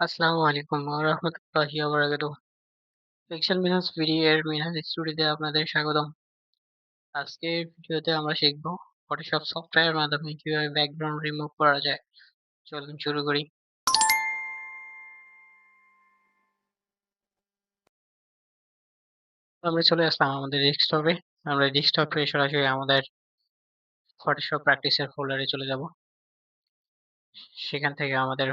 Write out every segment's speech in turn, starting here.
আসসালামু আলাইকুম ওয়া রাহমাতুল্লাহি ওয়া বারাকাতুহু। পিক্সেল মিনাস ভিডি এর মিনহাজ স্টুডিওতে আপনাদের স্বাগতম। আজকের ভিডিওতে আমরা শিখব ফটোশপ সফটওয়্যারের মাধ্যমে কিভাবে ব্যাকগ্রাউন্ড রিমুভ করা যায়। চলুন শুরু করি। আমরা চলে আসলাম আমাদের ডেস্কটপে। আমরা ডেস্কটপে সরাসরি আমাদের ফটোশপ প্র্যাকটিসের ফোল্ডারে চলে যাব। সেখান থেকে আমাদের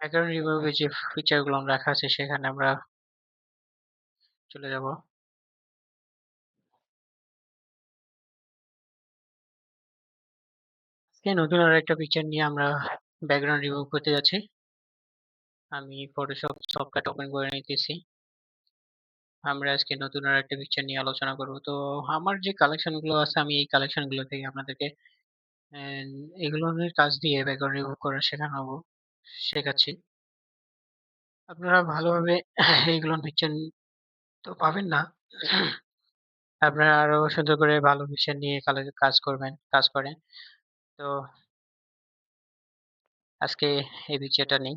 ব্যাকগ্রাউন্ড রিমুভের যে ফিচারগুলো রাখা আছে সেখানে আমরা চলে যাব। আজকে নতুন আরেকটা পিকচার নিয়ে আমরা ব্যাকগ্রাউন্ড রিমুভ করতে যাচ্ছি। আমি ফটোশপ সফটওয়্যারটা ওপেন করে নিতেছি। আমরা আজকে নতুন আরেকটা পিকচার নিয়ে আলোচনা করব। তো আমার যে কালেকশন গুলো আছে আমি এই কালেকশন গুলো থেকে আপনাদেরকে এন এগুলোর কাজ দিয়ে ব্যাকগ্রাউন্ড রিমুভ করা শেখাচ্ছি। আপনারা ভালোভাবে এইগুলো পিকচার তো পাবেন না। আপনারা আরো সুন্দর করে ভালো পিকচার নিয়ে কাজ করেন। তো আজকে এই পিকচারটা নেই।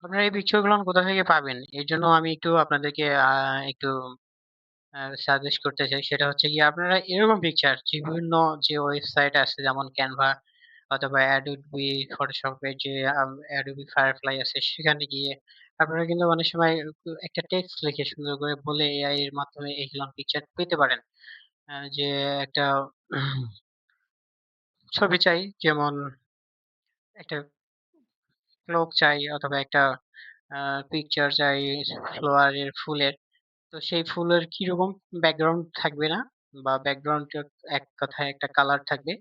আপনারা এই পিকচার গুলো কোথা থেকে পাবেন? এর জন্য আমি একটু আপনাদেরকে একটু সাজেস্ট করতে চাই। সেটা হচ্ছে গিয়ে আপনারা এরকম পিকচার যে বিভিন্ন যে ওয়েবসাইট আছে যেমন Canva অথবা Adobe Photoshop এর যে Adobe Firefly আছে সেখানে গিয়ে আপনারা কিন্তু অনেক সময় একটা টেক্সট লিখে সুন্দর করে বলে AI এর মাধ্যমে এইগুলা পিকচার পেতে পারেন। যে একটা ছবি চাই যেমন একটা ক্লোক চাই অথবা একটা পিকচার চাই ফ্লাওয়ারের ফুলের। তো সেই ফুলের কিরকম ব্যাকগ্রাউন্ড থাকবে না বা ব্যাকগ্রাউন্ড এক কথায় একটা কালার থাকবে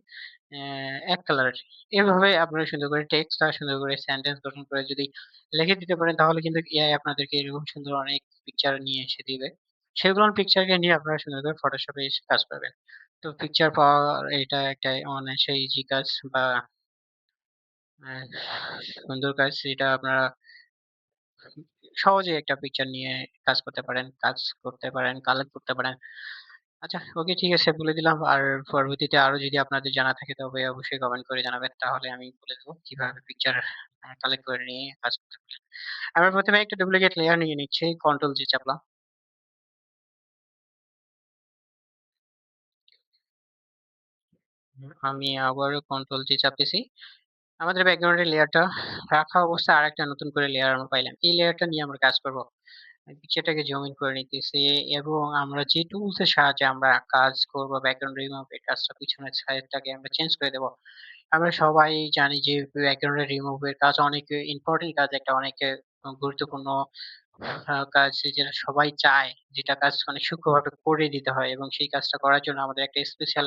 এক কালারের। এভাবে আপনারা সুন্দর করে টেক্সট আর সুন্দর করে সেন্টেন্স গঠন করে যদি লিখে দিতে পারেন তাহলে কিন্তু এআই আপনাদেরকে এরকম সুন্দর অনেক পিকচার নিয়ে এসে দিবে। সেগুলোর পিকচারকে নিয়ে আপনারা সুন্দর করে ফটোশপে এসে কাজ করবেন। তো পিকচার পাওয়া এটা একটা অনায়াসেই ইজি কাজ বা আহ, সুন্দর কাজ। এটা আপনারা সহজেই একটা পিকচার নিয়ে কাজ করতে পারেন, কালেক্ট করতে পারেন। আচ্ছা, ওকে ঠিক আছে বলে দিলাম। আর পরবর্তীতে আরো যদি আপনাদের জানা থাকে তবে অবশ্যই কমেন্ট করে জানাবেন। তাহলে আমি বলে দেবো কিভাবে পিকচার কালেক্ট করে নিয়ে কাজ করতে পারেন। আমরা প্রথমে একটা ডুপ্লিকেট লেয়ার নিয়ে নিচ্ছি। কন্ট্রোল জি চাপলাম। আমি আবারও কন্ট্রোল জি চাপতেছি। আমাদের ব্যাকগ্রাউন্ডের লেয়ারটা রাখা অবস্থায় আরেকটা নতুন করে লেয়ার আমরা পাইলাম। এই লেয়ারটা নিয়ে আমরা কাজ করব। পিকচারটাকে জুম ইন করে নিতেছি এবং আমরা যে টুলস এর সাহায্যে আমরা কাজ করব ব্যাকগ্রাউন্ড রিমুভ এর কাজটা পিছনের সাইডটাকে আমরা চেঞ্জ করে দেব। আমরা সবাই জানি যে ব্যাকগ্রাউন্ড রিমুভ এর কাজ অনেক ইম্পর্টেন্ট কাজ, একটা অনেক গুরুত্বপূর্ণ কাজ যেটা সবাই চায়, যেটা কাজ অনেক সূক্ষ্মভাবে করে দিতে হয় এবং সেই কাজটা করার জন্য আমাদের একটা স্পেশাল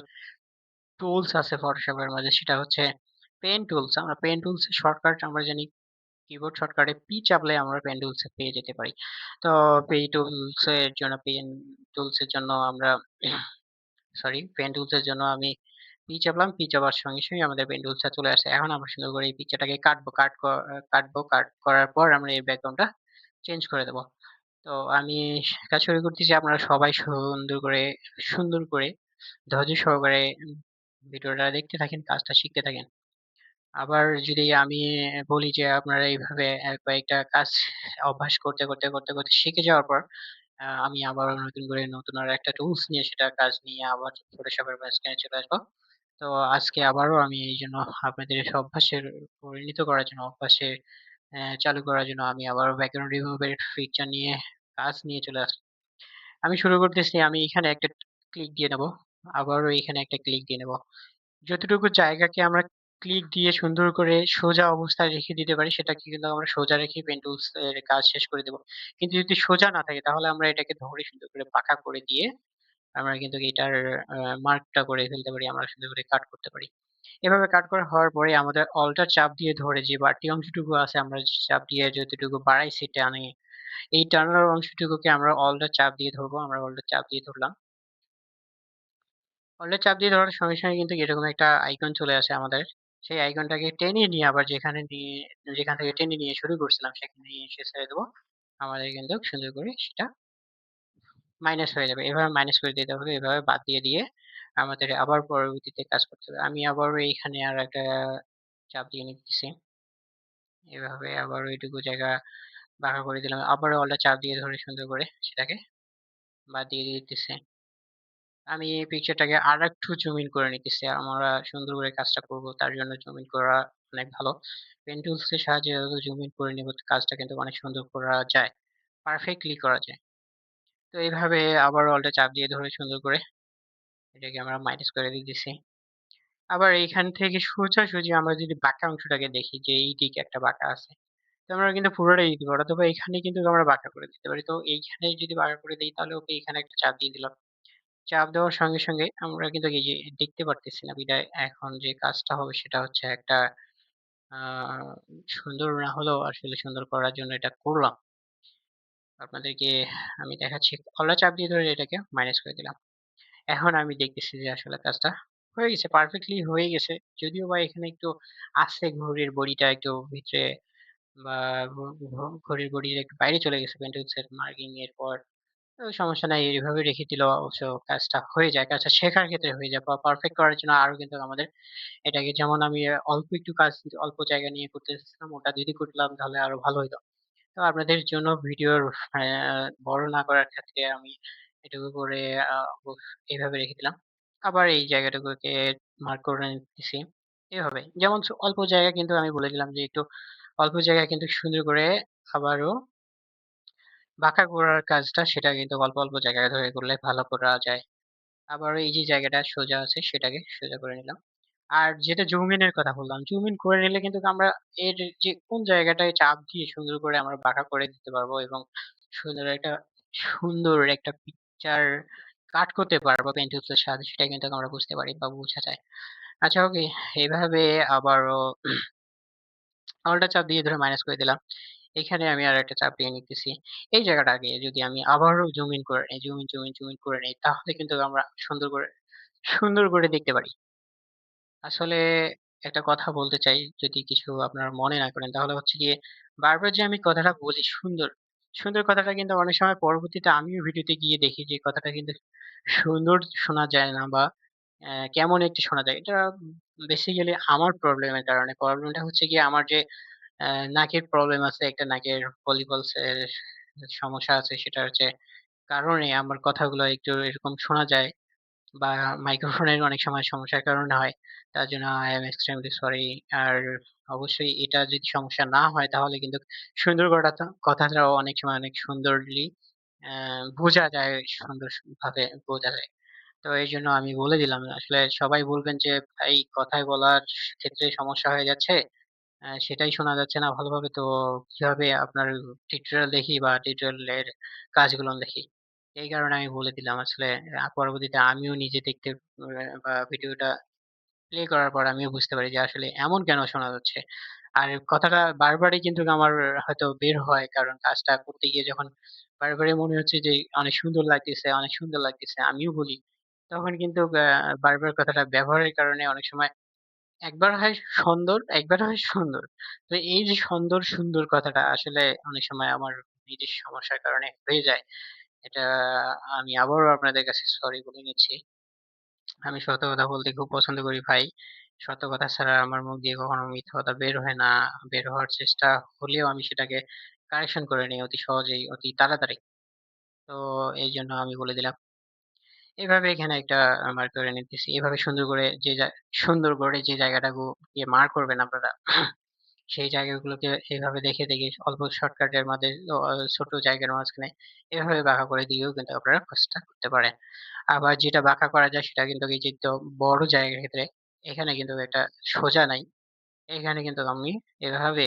টুলস আছে ফটোশপ এর মাঝে, সেটা হচ্ছে পেন টুলস। আমরা পেন টুলস এর শর্টকাট আমরা জানি, কিবোর্ড শর্টকাটে পি চাপলে আমরা পেন টুলস এ পেয়ে যেতে পারি। তো পেন টুলস এর জন্য আমরা পেন টুলস এর জন্য আমি পি চাপলাম। পি চাপার সঙ্গে সঙ্গে আমাদের পেন টুলস টা চলে আসে। এখন আমরা সুন্দর করে এই পিকচারটাকে কাটবো। কাট করার পর আমরা এই ব্যাকগ্রাউন্ডটা চেঞ্জ করে দেব। তো আমি কাজ শুরু করতেছি। আপনারা সবাই সুন্দর করে ধৈর্য সহকারে ভিডিওটা দেখতে থাকেন, কাজটা শিখতে থাকেন। আবার যদি আমি বলি যে আপনারা এইভাবে কয়েকটা কাজ অভ্যাস করতে শিখে যাওয়ার পর আমি আবারও নতুন আরো একটা টুলস নিয়ে সেটা কাজ নিয়ে আবার ফটোশপের মাঝখানে চলে আসবো। তো আজকে আবারও আমি এইজন্য আপনাদের অভ্যাসের পরিণত করার জন্য চালু করার জন্য আমি আবারও ব্যাকগ্রাউন্ড রিমুভ এর ফিচার নিয়ে কাজ নিয়ে চলে আসলাম। আমি শুরু করতেছি। আমি এখানে একটা ক্লিক দিয়ে নেব। আবারও এখানে একটা ক্লিক দিয়ে নেব। যতটুকু জায়গাকে আমরা ক্লিক দিয়ে সুন্দর করে সোজা অবস্থায় রেখে দিতে পারি সেটাকে কিন্তু আমরা সোজা রেখে পেন টুলস এর কাজ শেষ করে দেব। কিন্তু যদি সোজা না থাকে তাহলে আমরা এটাকে ধরে সুন্দর করে বাঁকা করে দিয়ে আমরা কিন্তু এটার মার্কটা করে ফেলতে পারি। আমরা সুন্দর করে কাট করতে পারি। এভাবে কাট করা হওয়ার পরে আমাদের অল্টার চাপ দিয়ে ধরে যে বাড়তি অংশটুকু আছে আমরা চাপ দিয়ে যতটুকু বাড়াইছি টানে, এই টানার অংশটুকুকে আমরা অল্টার চাপ দিয়ে ধরবো। আমরা অল্টার চাপ দিয়ে ধরলাম। অল্টার চাপ দিয়ে ধরার সঙ্গে সঙ্গে কিন্তু এরকম একটা আইকন চলে আসে আমাদের। সেই আইকনটাকে টেনে নিয়ে আবার যেখান থেকে টেনে নিয়ে শুরু করছিলাম সেখানে নিয়ে এসে ছেড়ে দেব। আমাদের কিন্তু সুন্দর করে সেটা মাইনাস হয়ে যাবে। এভাবে মাইনাস করে দিতে হবে। এভাবে বাদ দিয়ে আমাদের আবার পরবর্তীতে কাজ করতে হবে। আমি আবারও এইখানে আরেকটা চাপ দিয়ে নিতেছি। এভাবে আবারও এইটুকু জায়গা বাঁকা করে দিলাম। আবারও অলটা চাপ দিয়ে ধরে সুন্দর করে সেটাকে বাদ দিয়ে দিতেছি। আমি এই পিকচারটাকে আরেকটু জুম ইন করে নিতেছি। আমরা সুন্দর করে কাজটা করব তার জন্য জুম ইন করা অনেক ভালো। পেন টুলস এর সাহায্যে যত জুম ইন করে নিব কাজটা কিন্তু অনেক সুন্দর করা যায়। পারফেক্টলি করা যায়। তো এইভাবে আবারও অলটা চাপ দিয়ে ধরে সুন্দর করে এটাকে আমরা মাইনাস করে দিতেছি। আবার এইখান থেকে সোজাসুজি আমরা যদি বাঁকা অংশটাকে দেখি যে এই দিকে একটা বাঁকা আছে। তো আমরা কিন্তু পুরোটাই দিতে পারি অথবা এখানে কিন্তু আমরা বাঁকা করে দিতে পারি। তো এইখানে যদি বাঁকা করে দেই তাহলে ওকে এখানে একটা চাপ দিয়ে দিলাম। চাপ দেওয়ার সঙ্গে, সঙ্গে আমরা কিন্তু এই যে দেখতে পারতেছি না বিধায় এখন যে কাজটা হবে সেটা হচ্ছে একটা আ সুন্দর না হলেও আসলে সুন্দর করার জন্য এটা করলাম। আপনাদেরকে আমি দেখাচ্ছি। কলার চাপ দিয়ে ধরে এটাকে মাইনাস করে দিলাম। এখন আমি দেখতেছি যে আসলে কাজটা হয়ে গেছে, পারফেক্টলি হয়ে গেছে। যদিও বা এখানে একটু আছে ঘড়ির বডিটা একটু ভিতরে বা ঘ ঘ ঘড়ির বডির একটু বাইরে চলে গেছে পেন্টুলসের মার্কিং এর পর। তো সমস্যা নাই এভাবে রেখে দিলেও অবশ্য কাজটা হয়ে যায়। কাজটা শেখার ক্ষেত্রে হয়ে যায় বা পারফেক্ট করার জন্য আরো কিন্তু আমাদের এটাকে যেমন আমি অল্প একটু কাজ অল্প জায়গা নিয়ে করতেছিলাম ওটা যদি করলাম তাহলে আরো ভালো হইতো। তো আপনাদের জন্য ভিডিওর বড় না করার ক্ষেত্রে আমি এটুকু করে আ এভাবে রেখে দিলাম। আবার এই জায়গাটুকুকে মার্ক করে নিতেছি। এভাবে। যেমন অল্প জায়গা কিন্তু আমি বলে দিলাম যে একটু অল্প জায়গায় কিন্তু সুন্দর করে আবারও বাঁকা করার কাজটা সেটা কিন্তু অল্প, অল্প জায়গায় ধরে করলে ভালো করা যায়। আবারও এই যে জায়গাটা সোজা আছে সেটাকে সোজা করে নিলাম। আর যেটা জুম ইন এর কথা বললাম, জুম ইন করে নিলে কিন্তু আমরা এর যে কোন জায়গাটায় চাপ দিয়ে সুন্দর করে আমরা বাঁকা করে দিতে পারবো এবং সুন্দর একটা সুন্দর একটা পিকচার কাট করতে পারবো পেন টুলস এর সাহায্যে সেটা কিন্তু আমরা বুঝতে পারি বা বোঝা যায়। আচ্ছা ওকে এভাবে আবারও আল্টা চাপ দিয়ে ধরে মাইনাস করে দিলাম। এখানে আমি আরেকটা চাপ দিয়ে নিতেছি। এই জায়গাটাকে যদি আমি আবারও জুম ইন করে নেই, জুম ইন করে নেই তাহলে কিন্তু আমরা সুন্দর করে দেখতে পারি। আসলে একটা কথা বলতে চাই যদি কিছু আপনারা মনে না করেন তাহলে হচ্ছে গিয়ে বারবার যে আমি কথাটা বলি সুন্দর কথাটা কিন্তু অনেক সময় পরবর্তীতে আমিও ভিডিওতে গিয়ে দেখি যে কথাটা কিন্তু সুন্দর শোনা যায় না বা কেমন একটু শোনা যায়। এটা বেসিক্যালি আমার প্রবলেমের কারণে। প্রবলেমটা হচ্ছে গিয়ে আমার যে আ নাকের প্রবলেম আছে, একটা নাকের পলিপলস এর সমস্যা আছে সেটার হচ্ছে কারণে আমার কথাগুলো একটু এরকম শোনা যায়। বা মাইক্রোফোনের অনেক সময় সমস্যার কারণে হয়। তার জন্য I am extremely sorry আর অবশ্যই এটা যদি সমস্যা না হয় তাহলে কিন্তু সুন্দর কথাটাও অনেক সময় অনেক সুন্দরলি অ্যা বোঝা যায় ভাবে বোঝা যায়। তো এইজন্য আমি বলে দিলাম আসলে সবাই বলবেন যে ভাই কথায় বলার ক্ষেত্রে সমস্যা হয়ে যাচ্ছে। সেটাই শোনা যাচ্ছে না ভালোভাবে। তো কিভাবে আপনার টিউটোরিয়াল দেখি বা টিউটোরিয়াল এর কাজগুলো দেখি। এই কারণে আমি বলে দিলাম আসলে পরবর্তীতে আমিও নিজে দেখতে বা ভিডিওটা প্লে করার পর আমিও বুঝতে পারি যে আসলে এমন কেন শোনা যাচ্ছে। আর কথাটা বারবারই কিন্তু আমার হয়তো বের হয় কারণ কাজটা করতে গিয়ে যখন বারবারই মনে হচ্ছে যে অনেক সুন্দর লাগতেছে আমিও বলি। তখন কিন্তু বারবার কথাটা ব্যবহারের কারণে অনেক সময় একবার হয় সন্দর, একবার হয় সুন্দর। তো এই যে সুন্দর কথাটা আসলে অনেক সময় আমার নিজের সমস্যার কারণে হয়ে যায়। এটা আমি আবারও আপনাদের কাছে সরি বলে নিচ্ছি। আমি সত্য কথা বলতে খুব পছন্দ করি ভাই। সত্য কথা ছাড়া আমার মুখ দিয়ে কখনো মিথ্যা কথা বের হয় না। বের হওয়ার চেষ্টা হলেও আমি সেটাকে কারেকশন করে নেই অতি সহজেই, অতি তাড়াতাড়ি। তো এইজন্য আমি বলে দিলাম। এভাবে এখানে একটা মার্ক করে নিতেছি। এভাবে সুন্দর করে যে মার্ক করবেন আপনারা সেই জায়গাগুলোকে এভাবে দেখে অল্প শর্টকাটের মাঝে ছোট জায়গার মাঝখানে এভাবে বাঁকা করে দিয়েও কিন্তু আপনারা কাজটা করতে পারেন। আবার যেটা বাঁকা করা যায় সেটা কিন্তু এই যে বড় জায়গার ক্ষেত্রে এখানে কিন্তু এটা সোজা নাই। এখানে কিন্তু আমি এভাবে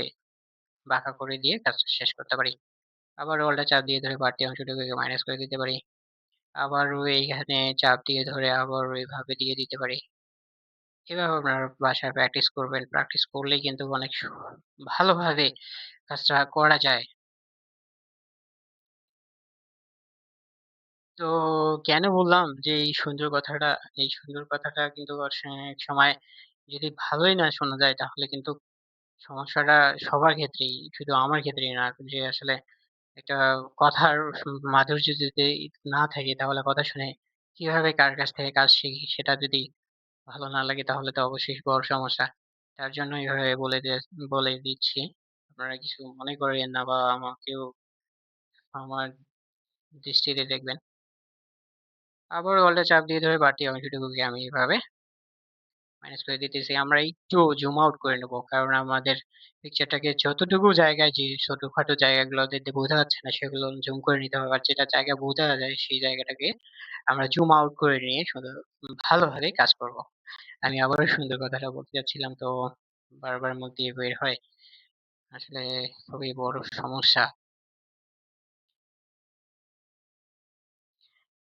বাঁকা করে দিয়ে কাজটা শেষ করতে পারি। আবার রোলটা চাপ দিয়ে ধরে বাড়তি অংশটুকুকে মাইনাস করে দিতে পারি। আবারও এইখানে চাপ দিয়ে ধরে আবারও এভাবে দিয়ে দিতে পারি। এভাবে আপনারা বাসায় প্র্যাকটিস করবেন। প্র্যাকটিস করলেই কিন্তু অনেক ভালোভাবে কাজটা করা যায়। তো কেন বললাম যে এই সুন্দর কথাটা কিন্তু অনেক সময় যদি ভালোই না শোনা যায় তাহলে কিন্তু সমস্যাটা সবার ক্ষেত্রেই, শুধু আমার ক্ষেত্রেই না যে আসলে একটা কথার মাধুর্য যদি না থাকে তাহলে কথা শুনে কিভাবে কার কাছ থেকে কাজ শিখি সেটা যদি ভালো না লাগে তাহলে তো অবশ্যই বড় সমস্যা। তার জন্য এভাবে বলে দিচ্ছি। আপনারা কিছু মনে করিয়েন না বা আমাকেও আমার দৃষ্টিতে দেখবেন। আবার ওয়ালটা চাপ দিয়ে ধরে বাড়তি অংশটুকুকে আমি এভাবে মাইনাস করে দিতেছি। আমরা একটু জুম আউট করে নেব। কারণ আমাদের পিকচারটাকে যতটুকু জায়গায় যে ছোটখাটো জায়গাগুলোতে বোঝা যাচ্ছে না সেগুলো জুম করে নিতে হবে। আর যেটা জায়গা বোঝা যায় সেই জায়গাটাকে আমরা জুম আউট করে নিয়ে শুধু ভালোভাবে কাজ করব। আমি আবারও সুন্দর কথাটা বলতে যাচ্ছিলাম তো বারবার মুখ দিয়ে বের হয়। আসলে খুবই বড় সমস্যা।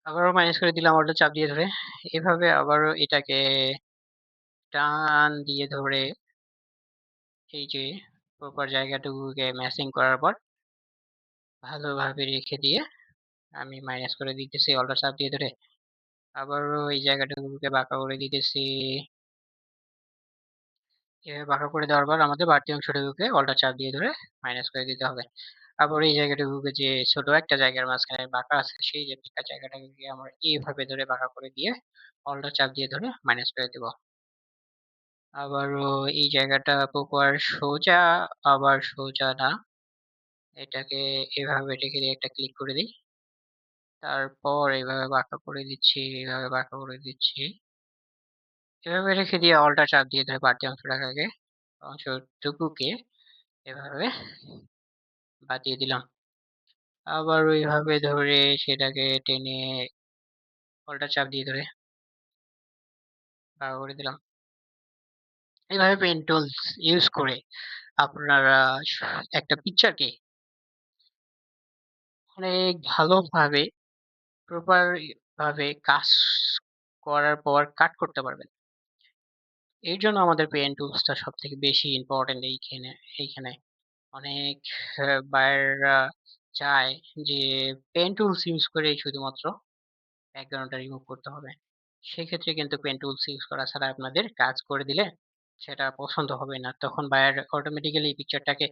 আবারও মাইনাস করে দিলাম অল্টার চাপ দিয়ে ধরে। এভাবে আবারও এটাকে টান দিয়ে ধরে এই যে প্রপার জায়গাটুকুকে ম্যাচিং করার পর ভালোভাবে রেখে দিয়ে আমি মাইনাস করে দিতেছি অল্টার চাপ দিয়ে ধরে। আবারও এই জায়গাটুকুকে বাঁকা করে দিতেছি। এভাবে বাঁকা করে দেওয়ার পর আমাদের বাড়তি অংশটুকুকে অল্টার চাপ দিয়ে ধরে মাইনাস করে দিতে হবে। আবার এই জায়গাটুকুকে যে ছোট একটা জায়গার মাঝখানে বাঁকা আছে সেই যে জায়গাটাকে আমরা এইভাবে ধরে বাঁকা করে দিয়ে অল্টার চাপ দিয়ে ধরে মাইনাস করে দিব। আবারও এই জায়গাটা প্রপার সোজা আবার সোজা না, এটাকে এভাবে রেখে দিয়ে একটা ক্লিক করে দিই। তারপর এইভাবে বাঁকা করে দিচ্ছি, এইভাবে বাঁকা করে দিচ্ছি। এভাবে রেখে দিয়ে অল্টার চাপ দিয়ে ধরে বাড়তি অংশটুকুকে এভাবে বাতিয়ে দিলাম। আবার ওইভাবে ধরে সেটাকে টেনে অল্টার চাপ দিয়ে ধরে বাঁকা করে দিলাম। এইভাবে পেন টুলস ইউজ করে আপনারা একটা পিকচারকে অনেক ভালোভাবে প্রপার ভাবে কাজ করার পর কাট করতে পারবেন। এর জন্য আমাদের পেন টুলসটা সবথেকে বেশি ইম্পোর্টেন্ট এইখানে। অনেক বায়াররা চায় যে পেন টুলস ইউজ করেই শুধুমাত্র ব্যাকগ্রাউন্ডটা রিমুভ করতে হবে। সেক্ষেত্রে কিন্তু পেন টুলস ইউজ করা ছাড়া আপনাদের কাজ করে দিলে সেটা পছন্দ হবে না। তখন বায়ার অটোমেটিক্যালি পিকচারটাকে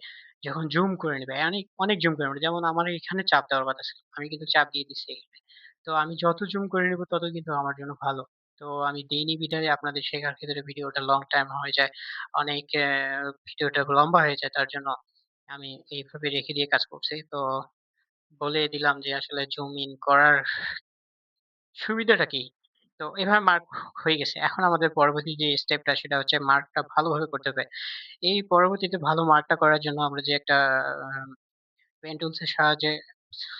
যখন জুম করে নেবে, অনেক, অনেক জুম করে নেবে। যেমন আমার এখানে চাপ দেওয়ার কথা ছিল। আমি কিন্তু চাপ দিয়ে দিচ্ছি এখানে। তো আমি যত জুম করে নেব তত কিন্তু আমার জন্য ভালো। তো আমি দেইনি বিধায় আপনাদের শেখার ক্ষেত্রে ভিডিওটা লং টাইম হয়ে যায়। অনেক ভিডিওটা লম্বা হয়ে যায়। তার জন্য আমি এইভাবে রেখে দিয়ে কাজ করছি। তো বলে দিলাম যে আসলে জুম ইন করার সুবিধাটা কি? তো এভাবে মার্ক হয়ে গেছে। এখন আমাদের পরবর্তী যে স্টেপটা সেটা হচ্ছে মার্কটা ভালোভাবে করতে হবে। এই পরবর্তীতে ভালো মার্কটা করার জন্য আমরা যে একটা আ পেন টুলস এর সাহায্যে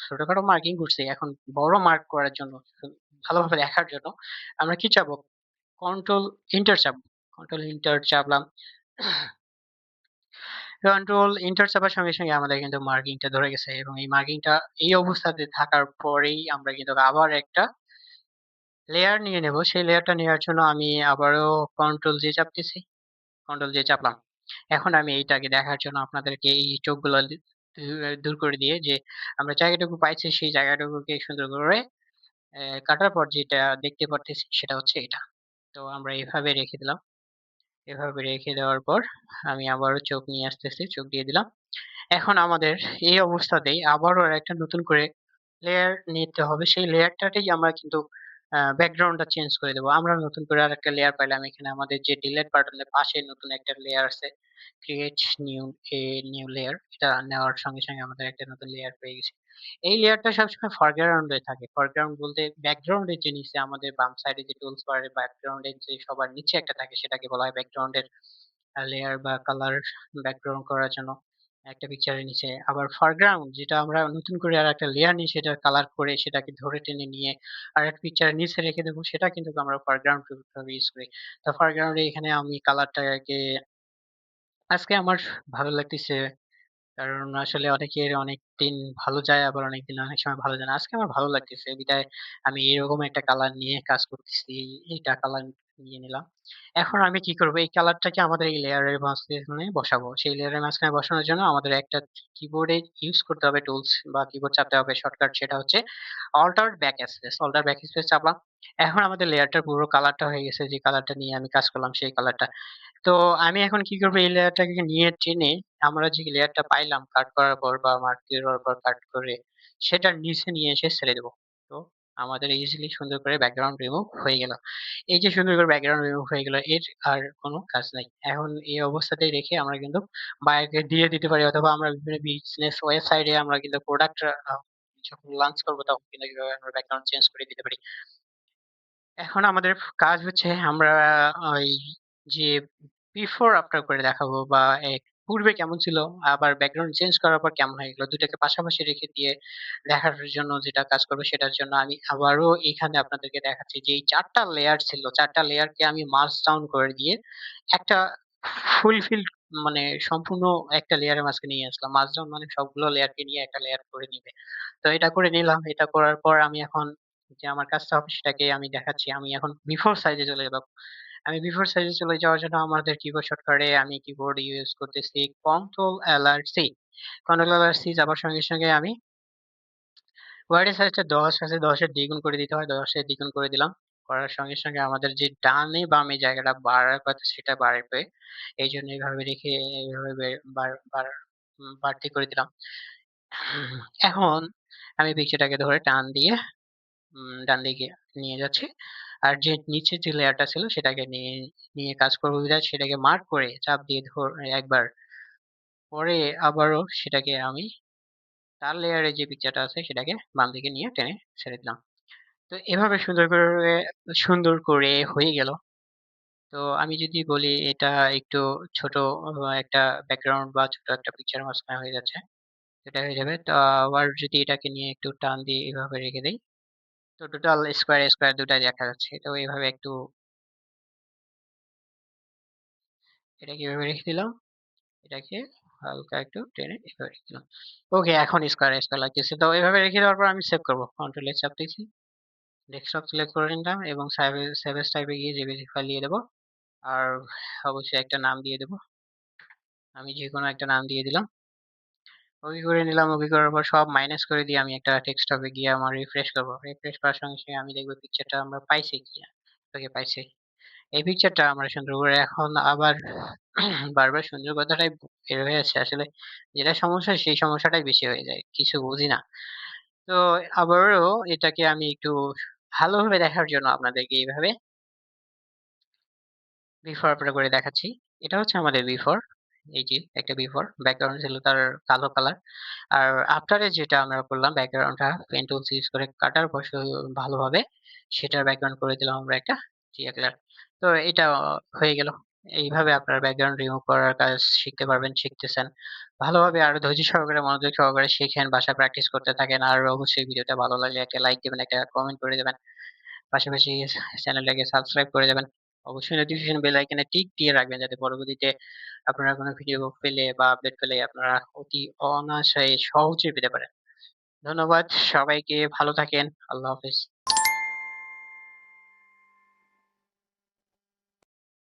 ছোটখাটো মার্কিং করছি। এখন বড় মার্ক করার জন্য ভালোভাবে দেখার জন্য আমরা কি চাপবো? কন্ট্রোল এন্টার চাপবো। কন্ট্রোল এন্টার চাপলাম। কন্ট্রোল এন্টার চাপার সঙ্গে আমাদের কিন্তু মার্কিংটা ধরে গেছে এবং এই মার্কিংটা এই অবস্থাতে থাকার পরেই আমরা কিন্তু আবার একটা লেয়ার নিয়ে নেব। সেই লেয়ারটা নেওয়ার জন্য আমি আবারও কন্ট্রোল জে চাপতেছি। কন্ট্রোল জে চাপলাম। এখন আমি এইটাকে দেখার জন্য আপনাদেরকে এই চোখগুলো দূর করে দিয়ে যে আমরা জায়গাটুকু পাইছি সেই জায়গাটুকুকে সুন্দর করে কাটার পর যেটা দেখতে পারতেছি সেটা হচ্ছে এটা। তো আমরা এভাবে রেখে দিলাম। এভাবে রেখে দেওয়ার পর আমি আবারও চোখ নিয়ে আসতেছি। চোখ দিয়ে দিলাম। এখন আমাদের এই অবস্থাতেই আবারও আরেকটা নতুন করে লেয়ার নিতে হবে। সেই লেয়ারটাতেই আমরা কিন্তু ব্যাকগ্রাউন্ডটা চেঞ্জ করে দেব। আমরা নতুন করে আরেকটা লেয়ার পাইলাম এখানে আমাদের যে ডিলিট বাটনের পাশে নতুন একটা লেয়ার আছে। Create new new layer. এটা নেওয়ার সঙ্গে আমাদের একটা নতুন লেয়ার পেয়ে গেছি। এই লেয়ারটা সবসময় ফরগ্রাউন্ড এ থাকে। ফরগ্রাউন্ড বলতে ব্যাকগ্রাউন্ড এর যে নিচে আমাদের বাম সাইডে যে টুলস বার এর ব্যাকগ্রাউন্ড এর যে সবার নিচে একটা থাকে সেটাকে বলা হয় ব্যাকগ্রাউন্ড এর লেয়ার বা কালার ব্যাকগ্রাউন্ড করার জন্য একটা পিকচারের নিচে। আবার ফরগ্রাউন্ড যেটা আমরা নতুন করে আরেকটা লেয়ার নিয়ে সেটা কালার করে সেটাকে ধরে টেনে নিয়ে আরেকটা পিকচারের নিচে রেখে দেবো সেটা কিন্তু আমরা ফরগ্রাউন্ড ভাবে ইউজ করি। তো ফরগ্রাউন্ড এ এখানে আমি কালারটাকে আজকে আমার ভালো লাগতেছে। কারণ আসলে অনেকের অনেকদিন ভালো যায় আবার অনেকদিন অনেক সময় ভালো যায় না। আজকে আমার ভালো লাগতেছে বিধায় আমি এরকম একটা কালার নিয়ে কাজ করতেছি। এইটা কালার নিয়ে নিলাম। এখন আমি কি করব এই কালারটাকে আমাদের এই লেয়ারের মাঝখানে বসাবো। সেই লেয়ারের মাঝখানে বসানোর জন্য আমাদের একটা কিবোর্ডে ইউজ করতে হবে টুলস বা কিবোর্ড চাপতে হবে শর্টকাট সেটা হচ্ছে alter back space. Alter back space চাপলাম। এখন আমাদের লেয়ারটার পুরো কালারটা হয়ে গেছে যে কালারটা নিয়ে আমি কাজ করলাম সেই কালারটা। তো আমি এখন কি করব এই লেয়ারটাকে নিয়ে টেনে আমরা যে লেয়ারটা পাইলাম কাট করার পর বা মার্ক দেওয়ার পর কাট করে সেটার নিচে নিয়ে এসে ছেড়ে দেব। তো আমাদের ইজিলি সুন্দর করে ব্যাকগ্রাউন্ড রিমুভ হয়ে গেল। এই যে সুন্দর করে ব্যাকগ্রাউন্ড রিমুভ হয়ে গেল, এর আর কোনো কাজ নাই। এখন এই অবস্থাতেই রেখে আমরা কিন্তু বায়ারকে দিয়ে দিতে পারি, অথবা আমরা বিভিন্ন বিজনেস ওয়েবসাইটে আমরা কিন্তু প্রোডাক্ট যখন লঞ্চ করব তখন কিন্তু এভাবে আমরা ব্যাকগ্রাউন্ড চেঞ্জ করে দিতে পারি। এখন আমাদের কাজ হচ্ছে আমরা ওই যে বিফোর আফটার করে দেখাবো, বা পূর্বে কেমন ছিল আবার ব্যাকগ্রাউন্ড চেঞ্জ করার পর কেমন হয়ে গেল, দুটাকে পাশাপাশি রেখে দিয়ে দেখার জন্য যেটা কাজ করবো, সেটার জন্য আমি আবারও এখানে আপনাদেরকে দেখাচ্ছি যে এই ৪ টা লেয়ার ছিল, ৪ টা লেয়ারকে আমি মার্জ ডাউন করে দিয়ে একটা ফুলফিল, মানে সম্পূর্ণ একটা লেয়ারের মাঝখানে নিয়ে আসলাম। মার্জ ডাউন মানে সবগুলো লেয়ারকে নিয়ে একটা লেয়ার করে নিবে। তো এটা করে নিলাম। এটা করার পর আমি এখন যে আমার কাজটা হবে সেটাকে আমি দেখাচ্ছি। আমি এখন বিফোর সাইজে চলে যাব। আমি বিফোর সাইজে চলে যাওয়ার জন্য আমাদের কিবোর্ড শর্টকাটে আমি কিবোর্ড ইউজ করতেছি control L R C. Control L R C যাবার সঙ্গে সঙ্গে আমি ওয়ার্ডের সাইজটা ১০ আছে, ১০ এর দ্বিগুণ করে দিতে হয়। ১০ এর দ্বিগুণ করে দিলাম। করার সঙ্গে সঙ্গে আমাদের যে ডানে বামে জায়গাটা বাড়ার কথা সেটা বাড়বে। এইজন্য এভাবে রেখে এইভাবে বাড়তি করে দিলাম। এখন আমি পিকচারটাকে ধরে টান দিয়ে ডান দিকে নিয়ে যাচ্ছি। আর যে নিচের যে লেয়ারটা ছিল সেটাকে নিয়ে নিয়ে কাজ করব বিধায় সেটাকে মার্ক করে চাপ দিয়ে একবার, পরে আবারও সেটাকে আমি তার লেয়ারে যে পিকচারটা আছে সেটাকে বাম দিকে নিয়ে টেনে ছেড়ে দিলাম। তো এভাবে সুন্দর করে হয়ে গেল। তো আমি যদি বলি এটা একটু ছোট একটা ব্যাকগ্রাউন্ড বা ছোট একটা পিকচার মাঝখানে হয়ে যাচ্ছে, এটা হয়ে যাবে। তো আবার যদি এটাকে নিয়ে একটু টান দিয়ে এভাবে রেখে দেই, তো টোটাল স্কয়ার দুটাই দেখা যাচ্ছে। তো এভাবে একটু এটাকে এভাবে রেখে দিলাম। এটাকে হালকা একটু টেনে এভাবে রেখে দিলাম। ওকে, এখন স্কয়ার লাগতেছে। তো এভাবে রেখে দেওয়ার পর আমি সেভ করব। কন্ট্রোল এস চাপ দিচ্ছি। ডেস্কটপ সিলেক্ট করে নিলাম এবং সেভ এস টাইপে গিয়ে জেপিজি ফাইল দিয়ে দেব। আর অবশ্যই একটা নাম দিয়ে দেব। আমি যেকোনো একটা নাম দিয়ে দিলাম। ওকে করে নিলাম। ওকে করার পর সব মাইনাস করে দিয়ে আমি একটা ডেস্কটপে গিয়ে আমার রিফ্রেশ করব। রিফ্রেশ করার সঙ্গে সঙ্গে আমি দেখব পিকচারটা আমরা পাইছি কিনা। ওকে, পাইছি। এই পিকচারটা আমরা সুন্দর করে এখন আবার বারবার সুন্দর কথাটাই বের হয়ে আসছে। আসলে যেটা সমস্যা সেই সমস্যাটাই বেশি হয়ে যায়। কিছু বুঝি না। তো আবারও এটাকে আমি একটু ভালোভাবে দেখার জন্য আপনাদেরকে এইভাবে বিফোর আফটার করে দেখাচ্ছি। এটা হচ্ছে আমাদের বিফোর। এই যে একটা বিফোর ব্যাকগ্রাউন্ড ছিল তার কালো কালার। আর আফটারে যেটা আমরা করলাম ব্যাকগ্রাউন্ডটা পেন টুলস ইউজ করে কাটার পর ভালোভাবে সেটার ব্যাকগ্রাউন্ড করে দিলাম আমরা একটা টিয়া কালার। তো এটা হয়ে গেল। এইভাবে আপনারা ব্যাকগ্রাউন্ড রিমুভ করার কাজ শিখতে পারবেন, শিখতেছেন। ভালোভাবে আরো ধৈর্য সহকারে মনোযোগ সহকারে শিখেন, বাসায় প্র্যাকটিস করতে থাকেন। আর অবশ্যই ভিডিওটা ভালো লাগলে একটা লাইক দিবেন, একটা কমেন্ট করে দেবেন। পাশাপাশি চ্যানেলটাকে সাবস্ক্রাইব করে দেবেন। অবশ্যই নোটিফিকেশন বেল আইকনে টিক দিয়ে রাখবেন যাতে পরবর্তীতে আপনারা কোনো ভিডিও পেলে বা আপডেট পেলে আপনারা অতি অনায়াসে সহজে পেতে পারেন। ধন্যবাদ সবাইকে, ভালো থাকেন। আল্লাহ হাফেজ।